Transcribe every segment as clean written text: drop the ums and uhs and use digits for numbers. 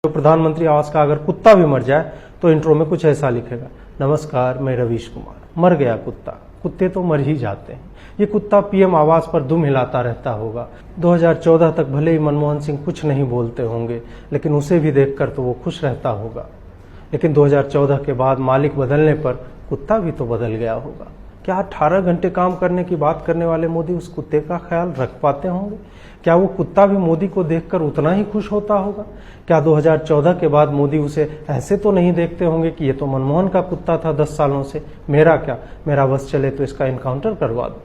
तो प्रधानमंत्री आवास का अगर कुत्ता भी मर जाए तो इंट्रो में कुछ ऐसा लिखेगा, नमस्कार मैं रवीश कुमार। मर गया कुत्ता, कुत्ते तो मर ही जाते हैं। ये कुत्ता पीएम आवास पर दुम हिलाता रहता होगा। 2014 तक भले ही मनमोहन सिंह कुछ नहीं बोलते होंगे, लेकिन उसे भी देखकर तो वो खुश रहता होगा। लेकिन 2014 के बाद मालिक बदलने पर कुत्ता भी तो बदल गया होगा। क्या 18 घंटे काम करने की बात करने वाले मोदी उस कुत्ते का ख्याल रख पाते होंगे? क्या वो कुत्ता भी मोदी को देखकर उतना ही खुश होता होगा? क्या 2014 के बाद मोदी उसे ऐसे तो नहीं देखते होंगे कि ये तो मनमोहन का कुत्ता था 10 सालों से, मेरा क्या, मेरा बस चले तो इसका इनकाउंटर करवा दो।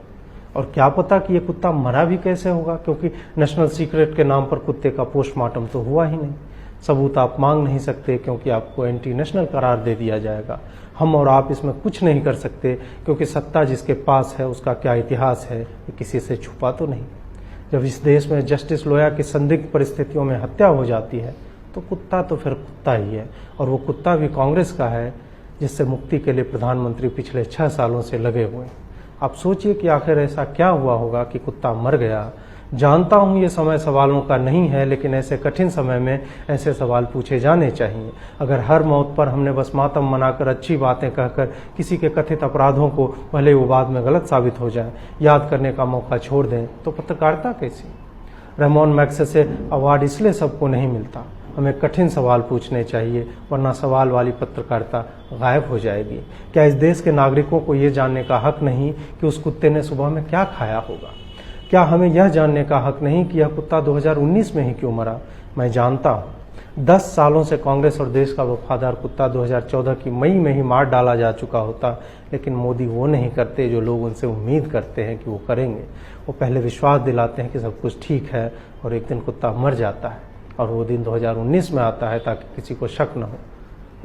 और क्या पता कि ये कुत्ता मरा भी कैसे होगा, क्योंकि नेशनल सीक्रेट के नाम पर कुत्ते का पोस्टमार्टम तो हुआ ही नहीं। सबूत आप मांग नहीं सकते क्योंकि आपको एंटी नेशनल करार दे दिया जाएगा। हम और आप इसमें कुछ नहीं कर सकते क्योंकि सत्ता जिसके पास है उसका क्या इतिहास है ये किसी से छुपा तो नहीं। जब इस देश में जस्टिस लोया की संदिग्ध परिस्थितियों में हत्या हो जाती है तो कुत्ता तो फिर कुत्ता ही है, और वो कुत्ता भी कांग्रेस का है जिससे मुक्ति के लिए प्रधानमंत्री पिछले 6 सालों से लगे हुए हैं। आप सोचिए कि आखिर ऐसा क्या हुआ होगा कि कुत्ता मर गया। जानता हूं ये समय सवालों का नहीं है, लेकिन ऐसे कठिन समय में ऐसे सवाल पूछे जाने चाहिए। अगर हर मौत पर हमने बस मातम मनाकर अच्छी बातें कहकर किसी के कथित अपराधों को, भले वो बाद में गलत साबित हो जाए, याद करने का मौका छोड़ दें तो पत्रकारिता कैसी? रहमान मैग्सेसे अवार्ड इसलिए सबको नहीं मिलता। हमें कठिन सवाल पूछने चाहिए, वरना सवाल वाली पत्रकारिता गायब हो जाएगी। क्या इस देश के नागरिकों को ये जानने का हक नहीं कि उस कुत्ते ने सुबह में क्या खाया होगा? क्या हमें यह जानने का हक नहीं कि यह कुत्ता 2019 में ही क्यों मरा? मैं जानता हूँ 10 सालों से कांग्रेस और देश का वफादार कुत्ता 2014 की मई में ही मार डाला जा चुका होता, लेकिन मोदी वो नहीं करते जो लोग उनसे उम्मीद करते हैं कि वो करेंगे। वो पहले विश्वास दिलाते हैं कि सब कुछ ठीक है और एक दिन कुत्ता मर जाता है, और वो दिन 2019 में आता है ताकि किसी को शक न हो।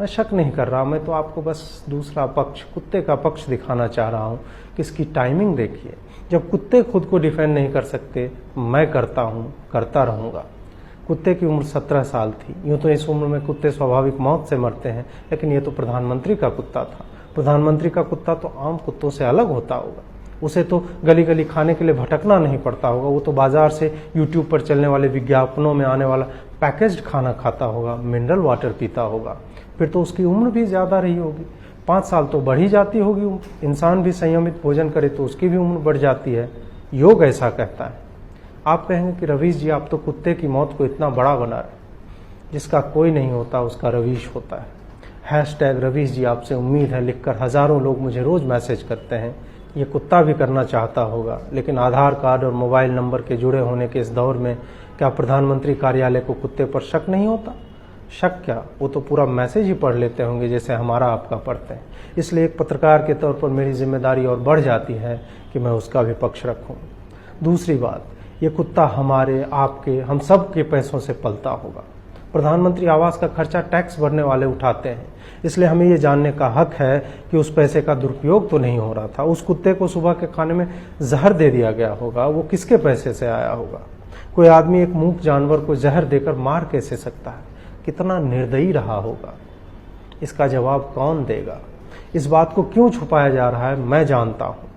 मैं शक नहीं कर रहा, मैं तो आपको बस दूसरा पक्ष, कुत्ते का पक्ष दिखाना चाह रहा हूँ कि इसकी टाइमिंग देखिए। जब कुत्ते खुद को डिफेंड नहीं कर सकते, मैं करता हूँ, करता रहूँगा। कुत्ते की उम्र 17 साल थी। यूँ तो इस उम्र में कुत्ते स्वाभाविक मौत से मरते हैं, लेकिन ये तो प्रधानमंत्री का कुत्ता था। प्रधानमंत्री का कुत्ता तो आम कुत्तों से अलग होता होगा। उसे तो गली गली खाने के लिए भटकना नहीं पड़ता होगा। वो तो बाजार से यूट्यूब पर चलने वाले विज्ञापनों में आने वाला पैकेज्ड खाना खाता होगा, मिनरल वाटर पीता होगा। फिर तो उसकी उम्र भी ज़्यादा रही होगी, 5 साल तो बढ़ ही जाती होगी उम्र। इंसान भी संयमित भोजन करे तो उसकी भी उम्र बढ़ जाती है। योग ऐसा कहता है। आप कहेंगे कि रवीश जी आप तो कुत्ते की मौत को इतना बड़ा बना रहे। जिसका कोई नहीं होता उसका रवीश होता है। हैशटैग रवीश जी आपसे उम्मीद है लिखकर हजारों लोग मुझे रोज मैसेज करते हैं। ये कुत्ता भी करना चाहता होगा, लेकिन आधार कार्ड और मोबाइल नंबर के जुड़े होने के इस दौर में क्या प्रधानमंत्री कार्यालय को कुत्ते पर शक नहीं होता? शक क्या, वो तो पूरा मैसेज ही पढ़ लेते होंगे जैसे हमारा आपका पढ़ते हैं। इसलिए एक पत्रकार के तौर पर मेरी जिम्मेदारी और बढ़ जाती है कि मैं उसका भी पक्ष रखूं। दूसरी बात, ये कुत्ता हमारे, आपके, हम सब के पैसों से पलता होगा। प्रधानमंत्री आवास का खर्चा टैक्स भरने वाले उठाते हैं, इसलिए हमें ये जानने का हक है कि उस पैसे का दुरुपयोग तो नहीं हो रहा था। उस कुत्ते को सुबह के खाने में जहर दे दिया गया होगा, वो किसके पैसे से आया होगा? कोई आदमी एक मूक जानवर को जहर देकर मार कैसे सकता है? कितना निर्दयी रहा होगा? इसका जवाब कौन देगा? इस बात को क्यों छुपाया जा रहा है मैं जानता हूँ।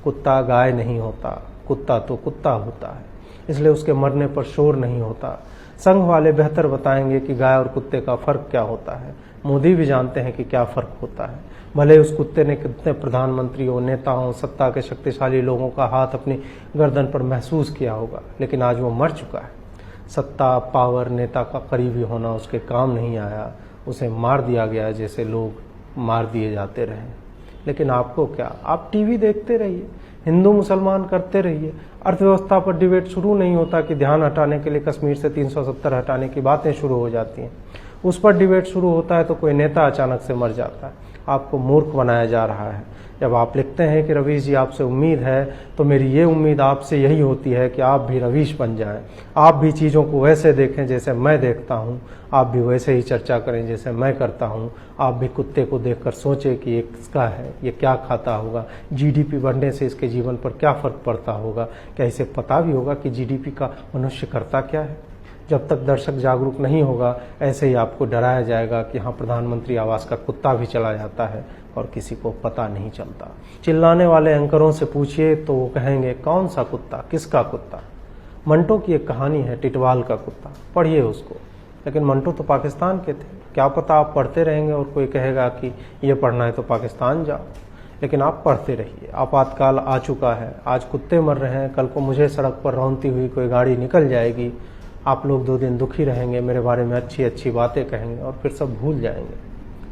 कुत्ता गाय नहीं होता, कुत्ता तो कुत्ता होता है, इसलिए उसके मरने पर शोर नहीं होता। संघ वाले बेहतर बताएंगे कि गाय और कुत्ते का फर्क क्या होता है। मोदी भी जानते हैं कि क्या फर्क होता है। भले उस कुत्ते ने कितने प्रधानमंत्रियों, नेताओं, सत्ता के शक्तिशाली लोगों का हाथ अपनी गर्दन पर महसूस किया होगा, लेकिन आज वो मर चुका है। सत्ता, पावर, नेता का करीबी होना उसके काम नहीं आया। उसे मार दिया गया जैसे लोग मार दिए जाते रहे। लेकिन आपको क्या, आप टीवी देखते रहिए, हिंदू मुसलमान करते रहिए। अर्थव्यवस्था पर डिबेट शुरू नहीं होता कि ध्यान हटाने के लिए कश्मीर से 370 हटाने की बातें शुरू हो जाती हैं। उस पर डिबेट शुरू होता है तो कोई नेता अचानक से मर जाता है। आपको मूर्ख बनाया जा रहा है। जब आप लिखते हैं कि रवीश जी आपसे उम्मीद है, तो मेरी ये उम्मीद आपसे यही होती है कि आप भी रवीश बन जाएं। आप भी चीज़ों को वैसे देखें जैसे मैं देखता हूं, आप भी वैसे ही चर्चा करें जैसे मैं करता हूं। आप भी कुत्ते को देखकर सोचें कि ये किसका है, ये क्या खाता होगा, जीडीपी बढ़ने से इसके जीवन पर क्या फर्क पड़ता होगा, क्या इसे पता भी होगा कि जीडीपी का मनुष्य करता क्या है। जब तक दर्शक जागरूक नहीं होगा, ऐसे ही आपको डराया जाएगा कि हाँ प्रधानमंत्री आवास का कुत्ता भी चला जाता है और किसी को पता नहीं चलता। चिल्लाने वाले एंकरों से पूछिए तो वो कहेंगे कौन सा कुत्ता, किसका कुत्ता। मंटो की एक कहानी है टिटवाल का कुत्ता, पढ़िए उसको। लेकिन मंटो तो पाकिस्तान के थे। क्या पता आप पढ़ते रहेंगे और कोई कहेगा कि ये पढ़ना है तो पाकिस्तान जाओ, लेकिन आप पढ़ते रहिए। आपातकाल आ चुका है, आज कुत्ते मर रहे हैं, कल को मुझे सड़क पर रौंदती हुई कोई गाड़ी निकल जाएगी, आप लोग 2 दिन दुखी रहेंगे, मेरे बारे में अच्छी अच्छी बातें कहेंगे और फिर सब भूल जाएंगे।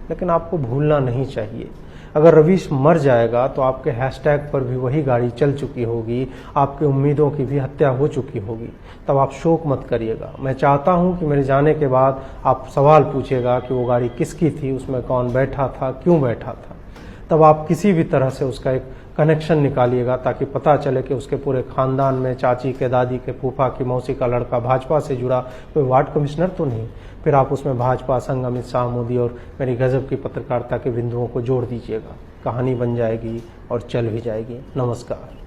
लेकिन आपको भूलना नहीं चाहिए। अगर रवीश मर जाएगा तो आपके हैशटैग पर भी वही गाड़ी चल चुकी होगी, आपकी उम्मीदों की भी हत्या हो चुकी होगी। तब आप शोक मत करिएगा। मैं चाहता हूं कि मेरे जाने के बाद आप सवाल पूछिएगा कि वो गाड़ी किसकी थी, उसमें कौन बैठा था, क्यों बैठा था। तब आप किसी भी तरह से उसका एक कनेक्शन निकालिएगा ताकि पता चले कि उसके पूरे खानदान में चाची के, दादी के, फूफा की, मौसी का लड़का भाजपा से जुड़ा कोई वार्ड कमिश्नर तो नहीं। फिर आप उसमें भाजपा, संघ, अमित शाह, मोदी और मेरी गजब की पत्रकारिता के बिंदुओं को जोड़ दीजिएगा। कहानी बन जाएगी और चल भी जाएगी। नमस्कार।